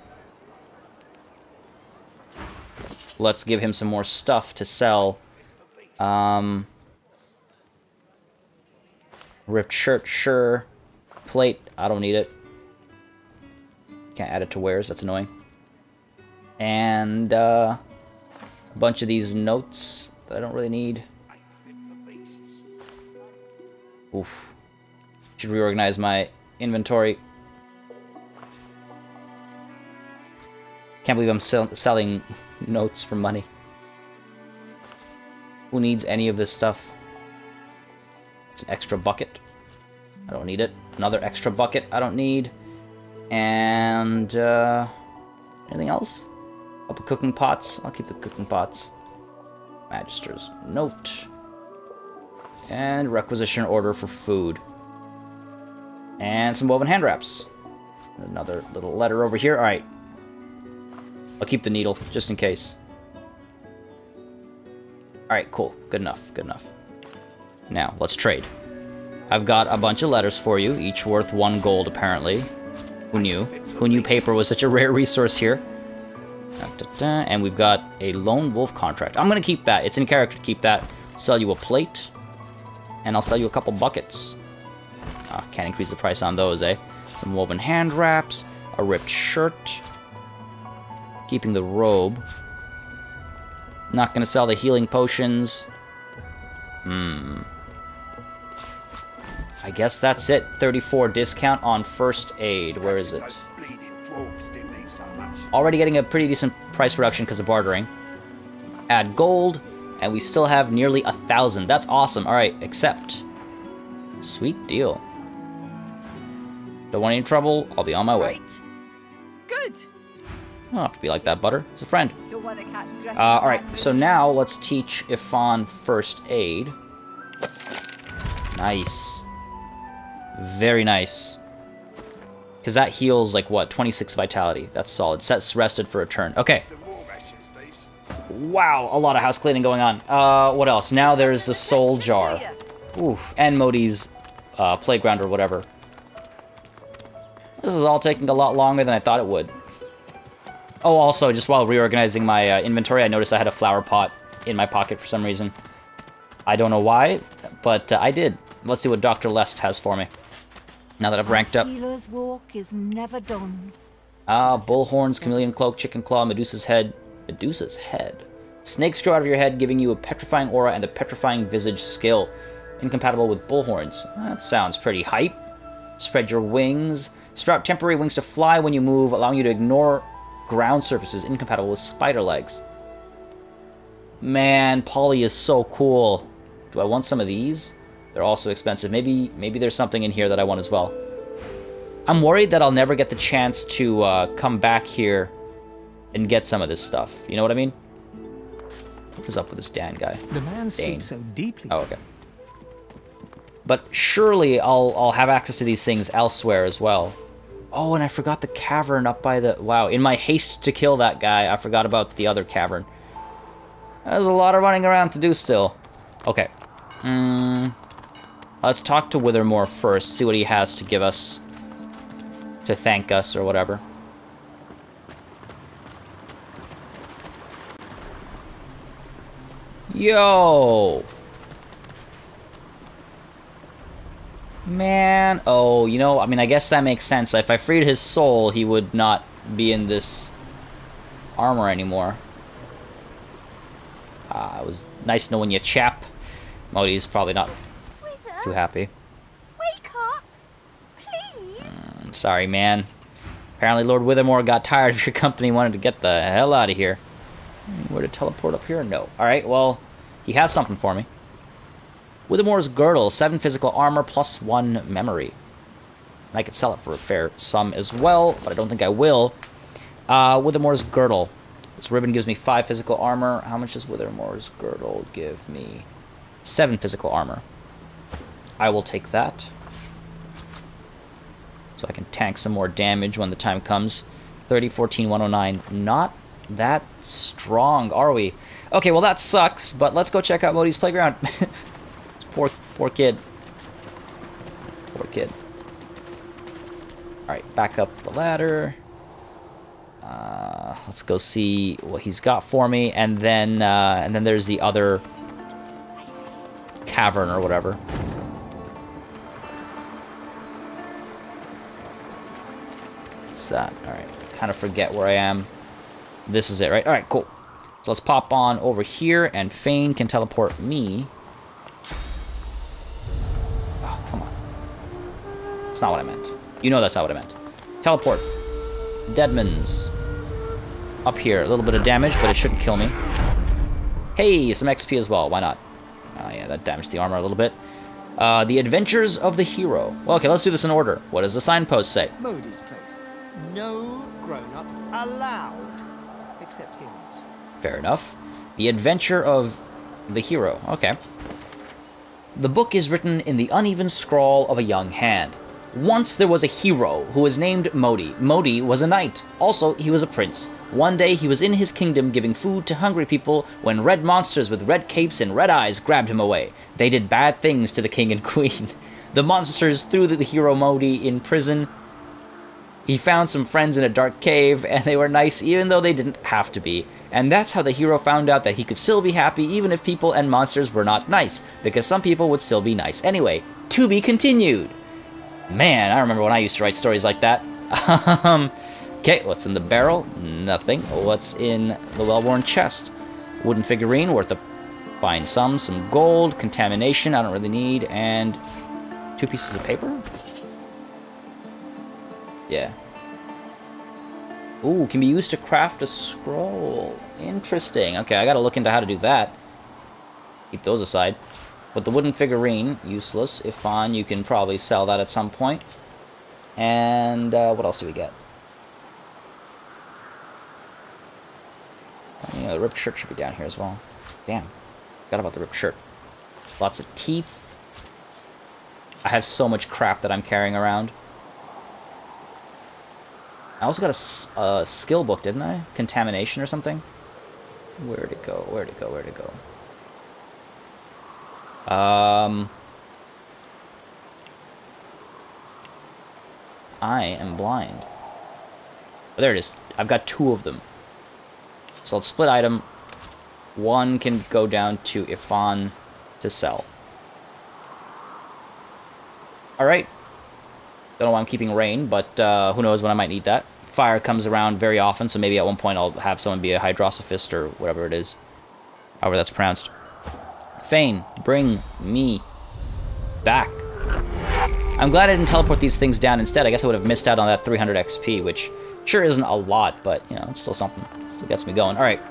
let's give him some more stuff to sell. Ripped shirt, sure. Plate, I don't need it. Can't add it to wares, that's annoying. And, a bunch of these notes that I don't really need. Oof. Should reorganize my inventory. Can't believe I'm selling notes for money. Who needs any of this stuff? It's an extra bucket. I don't need it. Another extra bucket I don't need. And, anything else? Couple cooking pots. I'll keep the cooking pots. Magister's note. And requisition order for food. And some woven hand wraps. Another little letter over here. Alright. I'll keep the needle, just in case. Alright, cool. Good enough, good enough. Now, let's trade. I've got a bunch of letters for you, each worth 1 gold, apparently. Who knew? Who knew paper was such a rare resource here? And we've got a lone wolf contract. I'm gonna keep that. It's in character to keep that. Sell you a plate. And I'll sell you a couple buckets. Can't increase the price on those, eh? Some woven hand wraps. A ripped shirt. Keeping the robe. Not gonna sell the healing potions. I guess that's it. 34 discount on first aid. Where is it? Already getting a pretty decent price reduction because of bartering. Add gold, and we still have nearly 1,000. That's awesome. Alright, accept. Sweet deal. Don't want any trouble, I'll be on my way. Good. I don't have to be like that, Butter. It's a friend. Don't want to catch Griff. Alright, so now let's teach Ifan first aid. Nice. Very nice. Because that heals, like, what, 26 vitality. That's solid. Sets rested for a turn. Okay. Wow, a lot of house cleaning going on. What else? Now there's the soul jar. Oof, and Mody's playground or whatever. This is all taking a lot longer than I thought it would. Oh, also, just while reorganizing my inventory, I noticed I had a flower pot in my pocket for some reason. I don't know why, but I did. Let's see what Dr. Lest has for me. Now that I've ranked up. Healer's walk is never done. Bull horns, chameleon cloak, chicken claw, Medusa's head. Medusa's head? Snakes grow out of your head, giving you a petrifying aura and the petrifying visage skill. Incompatible with bull horns. That sounds pretty hype. Spread your wings. Sprout temporary wings to fly when you move, allowing you to ignore ground surfaces. Incompatible with spider legs. Man, Poly is so cool. Do I want some of these? They're also expensive. Maybe there's something in here that I want as well. I'm worried that I'll never get the chance to come back here and get some of this stuff. You know what I mean? What is up with this Dan guy? The man sleeps so deeply. Oh, okay. But surely I'll have access to these things elsewhere as well. Oh, and I forgot the cavern up by the... Wow, in my haste to kill that guy, I forgot about the other cavern. There's a lot of running around to do still. Okay. Let's talk to Whither Moore first, see what he has to give us. To thank us or whatever. Yo! Man, oh, you know, I mean, I guess that makes sense. If I freed his soul, he would not be in this armor anymore. It was nice knowing you, chap. Mody's probably not too happy. Wake up, please. Sorry, man. Apparently Lord Whither Moore got tired of your company and wanted to get the hell out of here. Where to teleport up here? No. Alright, well, he has something for me. Whither Moore's girdle, 7 physical armor plus 1 memory. And I could sell it for a fair sum as well, but I don't think I will. Whither Moore's girdle. This ribbon gives me 5 physical armor. How much does Whither Moore's girdle give me? 7 physical armor. I will take that. So I can tank some more damage when the time comes. 30, 14, 109. Not that strong, are we? Okay, well that sucks, but let's go check out Mody's playground. Poor kid. Poor kid. Alright, back up the ladder. Let's go see what he's got for me, and then there's the other cavern or whatever. What's that? Alright, kind of forget where I am. This is it, right? Alright, cool. So let's pop on over here, and Fane can teleport me. Oh, come on. That's not what I meant. You know that's not what I meant. Teleport. Deadmans. Up here. A little bit of damage, but it shouldn't kill me. Hey, some XP as well. Why not? Oh, yeah, that damaged the armor a little bit. The Adventures of the Hero. Well, okay, let's do this in order. What does the signpost say? Mody's place. No grown-ups allowed, except heroes. Fair enough. The Adventure of the Hero. Okay. The book is written in the uneven scrawl of a young hand. Once there was a hero who was named Mody. Mody was a knight. Also, he was a prince. One day, he was in his kingdom giving food to hungry people when red monsters with red capes and red eyes grabbed him away. They did bad things to the king and queen. The monsters threw the hero Mody in prison. He found some friends in a dark cave, and they were nice even though they didn't have to be. And that's how the hero found out that he could still be happy even if people and monsters were not nice, because some people would still be nice anyway. To be continued. Man, I remember when I used to write stories like that. Okay, what's in the barrel? Nothing. What's in the well-worn chest? Wooden figurine, worth a fine sum. Some gold, contamination, I don't really need, and 2 pieces of paper? Yeah. Ooh, can be used to craft a scroll. Interesting. Okay, I gotta look into how to do that. Keep those aside. But the wooden figurine, useless. If on, you can probably sell that at some point. And what else do we get? Oh, yeah, the ripped shirt should be down here as well. Damn. Forgot about the ripped shirt. Lots of teeth. I have so much crap that I'm carrying around. I also got a skill book, didn't I? Contamination or something? Where'd it go? Where'd it go? Where'd it go? I am blind. Oh, there it is. I've got 2 of them. So let's split item. 1 can go down to Ifan to sell. Alright. Don't know why I'm keeping rain, but who knows when I might need that. Fire comes around very often, so maybe at one point I'll have someone be a Hydrosophist or whatever it is. However that's pronounced. Fane, bring me back. I'm glad I didn't teleport these things down instead. I guess I would have missed out on that 300 XP, which sure isn't a lot, but, you know, it's still something. Still gets me going. Alright,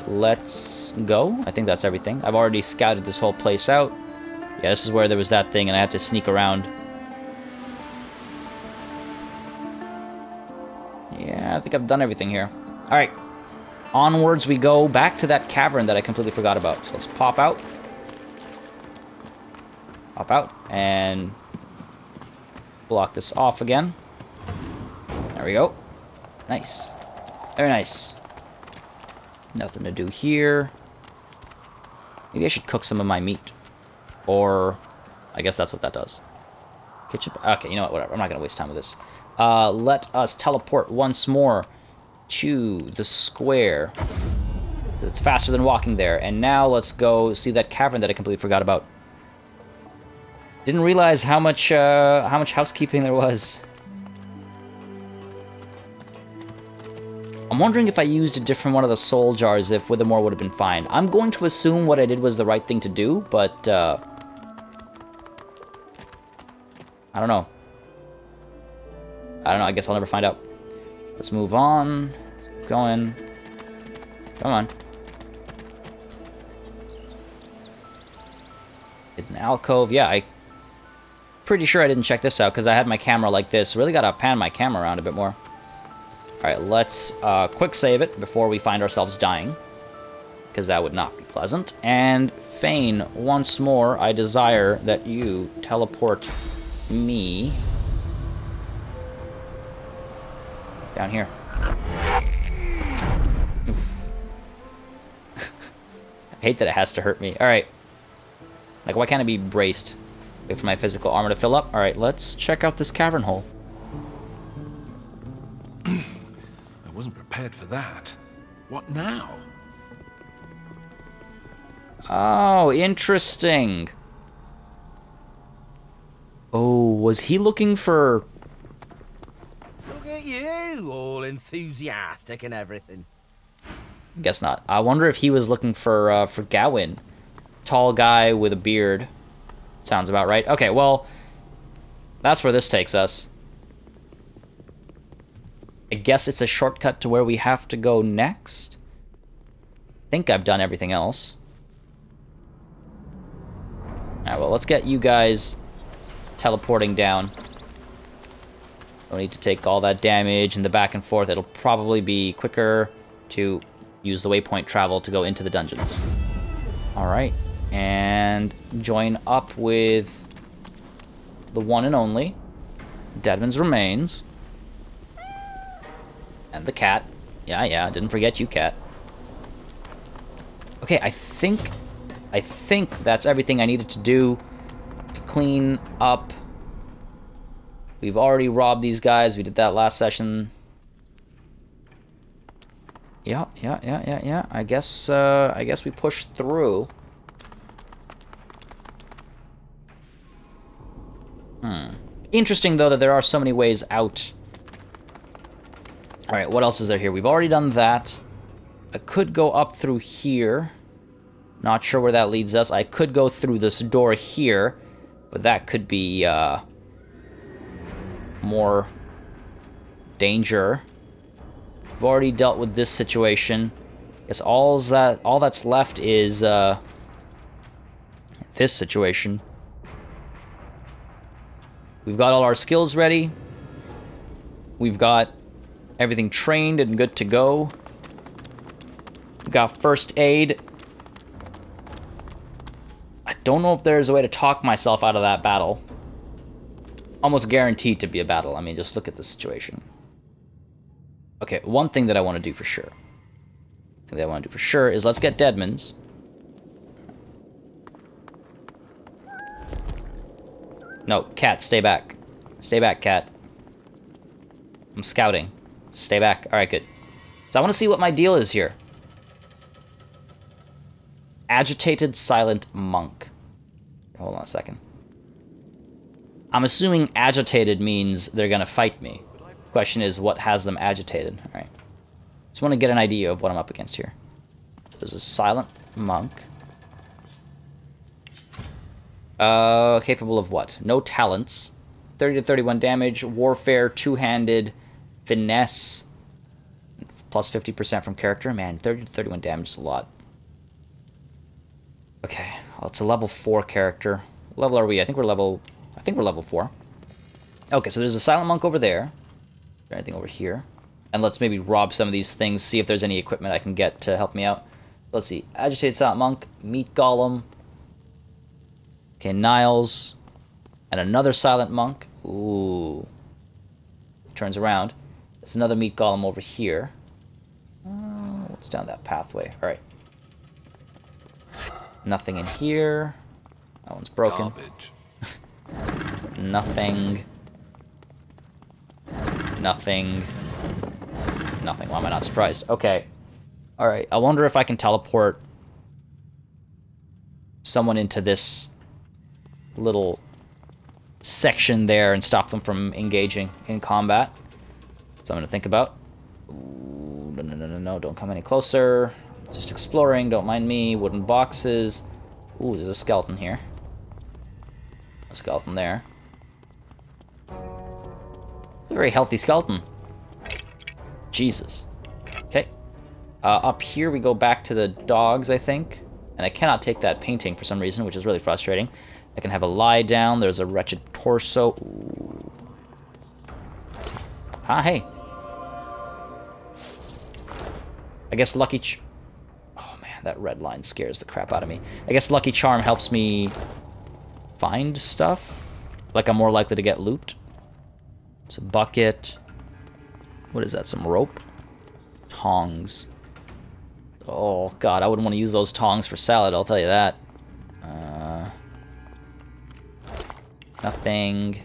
let's go. I think that's everything. I've already scouted this whole place out. Yeah, this is where there was that thing, and I had to sneak around. Yeah, I think I've done everything here. Alright, onwards we go back to that cavern that I completely forgot about. So let's pop out. Pop out, and block this off again. There we go. Nice. Very nice. Nothing to do here. Maybe I should cook some of my meat. Or, I guess that's what that does. Kitchen. Okay, you know what? Whatever. I'm not going to waste time with this. Let us teleport once more to the square. It's faster than walking there. And now let's go see that cavern that I completely forgot about. Didn't realize how much housekeeping there was. I'm wondering if I used a different one of the soul jars, if Whither Moore would have been fine. I'm going to assume what I did was the right thing to do, but I don't know. I guess I'll never find out. Let's move on. Going. Come on. An alcove. Yeah, pretty sure I didn't check this out because I had my camera like this. Really gotta pan my camera around a bit more. Alright, let's quick save it before we find ourselves dying, because that would not be pleasant. And Fane, once more, I desire that you teleport me down here. I hate that it has to hurt me. Alright. Like, why can't I be braced? Wait for my physical armor to fill up. Alright, let's check out this cavern hole. I wasn't prepared for that. What now? Oh, interesting. Oh, was he looking for... Look at you, all enthusiastic and everything. Guess not. I wonder if he was looking for Gawin. Tall guy with a beard. Sounds about right. Okay, well, that's where this takes us. I guess it's a shortcut to where we have to go next. I think I've done everything else. Alright, well, let's get you guys teleporting down. Don't need to take all that damage and the back and forth. It'll probably be quicker to use the waypoint travel to go into the dungeons. Alright, and join up with the one and only Deadman's Remains. And the cat. Yeah, didn't forget you, cat. Okay, I think that's everything I needed to do to clean up. We've already robbed these guys. We did that last session. Yeah. I guess we pushed through. Interesting, though, that there are so many ways out. Alright, what else is there here? We've already done that. I could go up through here. Not sure where that leads us. I could go through this door here, but that could be, more danger. We've already dealt with this situation. Guess all that's left is, this situation. We've got all our skills ready. We've got everything trained and good to go. We've got first aid. I don't know if there's a way to talk myself out of that battle. Almost guaranteed to be a battle. I mean, just look at the situation. Okay, one thing that I want to do for sure. thing that I want to do for sure is let's get Deadman's. No, cat, stay back. Stay back, cat. I'm scouting. Stay back. Alright, good. So I want to see what my deal is here. Agitated Silent Monk. Hold on a second. I'm assuming agitated means they're going to fight me. Question is, what has them agitated? Alright. Just want to get an idea of what I'm up against here. There's a Silent Monk. Capable of what? No talents. 30 to 31 damage. Warfare, two-handed. Finesse. Plus 50% from character. Man, 30 to 31 damage is a lot. Okay. Well, it's a level 4 character. What level are we? I think we're level 4. Okay, so there's a Silent Monk over there. Is there anything over here? And let's maybe rob some of these things, see if there's any equipment I can get to help me out. Let's see. Agitated Silent Monk, Meat Golem. Okay, Niles. And another Silent Monk. Ooh. Turns around. There's another Meat Golem over here. What's down that pathway? Alright. Nothing in here. That one's broken. Garbage. Nothing. Nothing. Nothing. Why am I not surprised? Okay. Alright, I wonder if I can teleport someone into this little section there and stop them from engaging in combat. So I'm going to think about. Ooh, no, don't come any closer. Just exploring, don't mind me. Wooden boxes. Ooh, there's a skeleton here. A skeleton there. It's a very healthy skeleton. Jesus. Okay. Up here we go back to the dogs, I think. And I cannot take that painting for some reason, which is really frustrating. I can have a lie down. There's a wretched torso. Ooh. Ah, hey. I guess Lucky oh man, that red line scares the crap out of me. I guess Lucky Charm helps me find stuff. Like I'm more likely to get loot. It's a bucket. What is that? Some rope? Tongs. Oh god, I wouldn't want to use those tongs for salad, I'll tell you that. Nothing.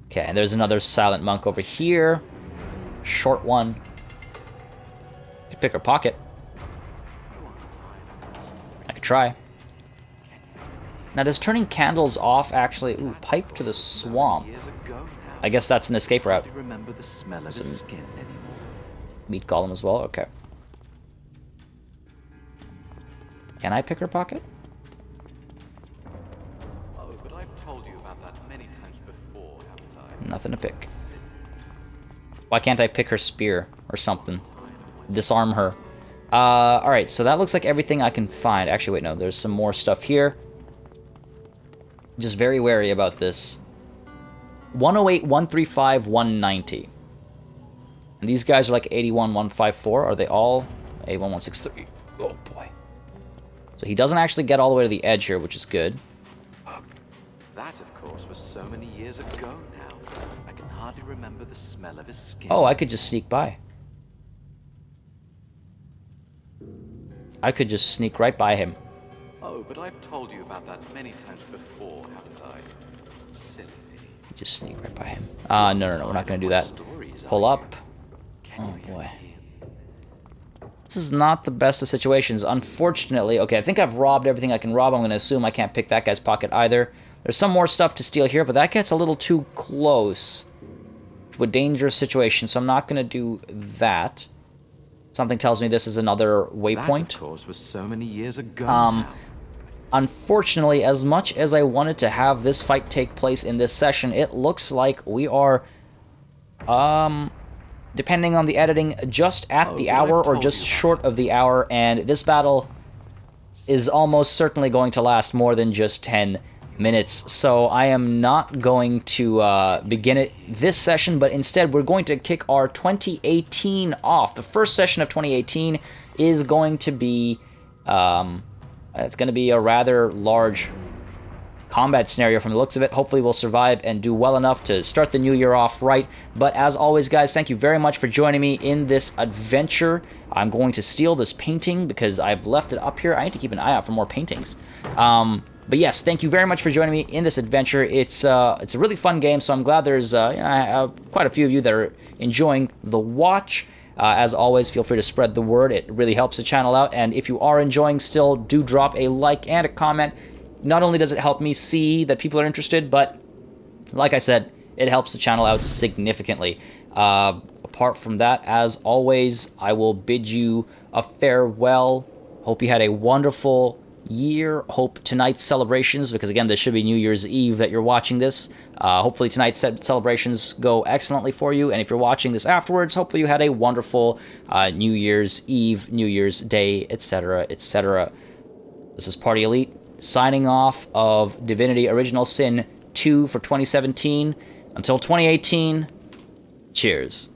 Okay, and there's another Silent Monk over here. Short one. Could pick her pocket. I could try. Now, does turning candles off actually... Ooh, pipe to the swamp. I guess that's an escape route. Remember the smell of his skin anymore. Meat Golem as well? Okay. Can I pick her pocket? Oh, but I've told you about that many times before, haven't I? Nothing to pick. Why can't I pick her spear or something? Disarm her. Alright, so that looks like everything I can find. Actually, wait, no, there's some more stuff here. Just very wary about this. 108, 135, 190. And these guys are like 81, 154. Are they all 81, 163? Oh, boy. So he doesn't actually get all the way to the edge here, which is good. That, of course, was so many years ago now. I can hardly remember the smell of his skin. Oh, I could just sneak by. I could just sneak right by him. Oh, but I've told you about that many times before, haven't I? Silly me. Just sneak right by him. No, we're not going to do that. Pull up. Oh, boy. This is not the best of situations. Unfortunately, okay, I think I've robbed everything I can rob. I'm going to assume I can't pick that guy's pocket either. There's some more stuff to steal here, but that gets a little too close to a dangerous situation, so I'm not going to do that. Something tells me this is another waypoint. That, of course, was so many years ago now. Unfortunately, as much as I wanted to have this fight take place in this session, it looks like we are, depending on the editing, just at the hour or just short of the hour, and this battle is almost certainly going to last more than just 10 minutes. So I am not going to begin it this session, but instead we're going to kick our 2018 off. The first session of 2018 is going to be, it's going to be a rather large combat scenario from the looks of it. Hopefully we'll survive and do well enough to start the new year off right. But as always, guys, thank you very much for joining me in this adventure. I'm going to steal this painting because I've left it up here. I need to keep an eye out for more paintings. But yes, thank you very much for joining me in this adventure. It's a really fun game, so I'm glad there's quite a few of you that are enjoying the watch. As always, feel free to spread the word. It really helps the channel out. And if you are enjoying still, do drop a like and a comment. Not only does it help me see that people are interested, but like I said, it helps the channel out significantly. Apart from that, as always, I will bid you a farewell. Hope you had a wonderful year. Hope tonight's celebrations, because again, this should be New Year's Eve that you're watching this. Hopefully tonight's celebrations go excellently for you, and if you're watching this afterwards, hopefully you had a wonderful New Year's Eve, New Year's Day, etc., etc. This is Party Elite, signing off of Divinity Original Sin 2 for 2017. Until 2018, cheers.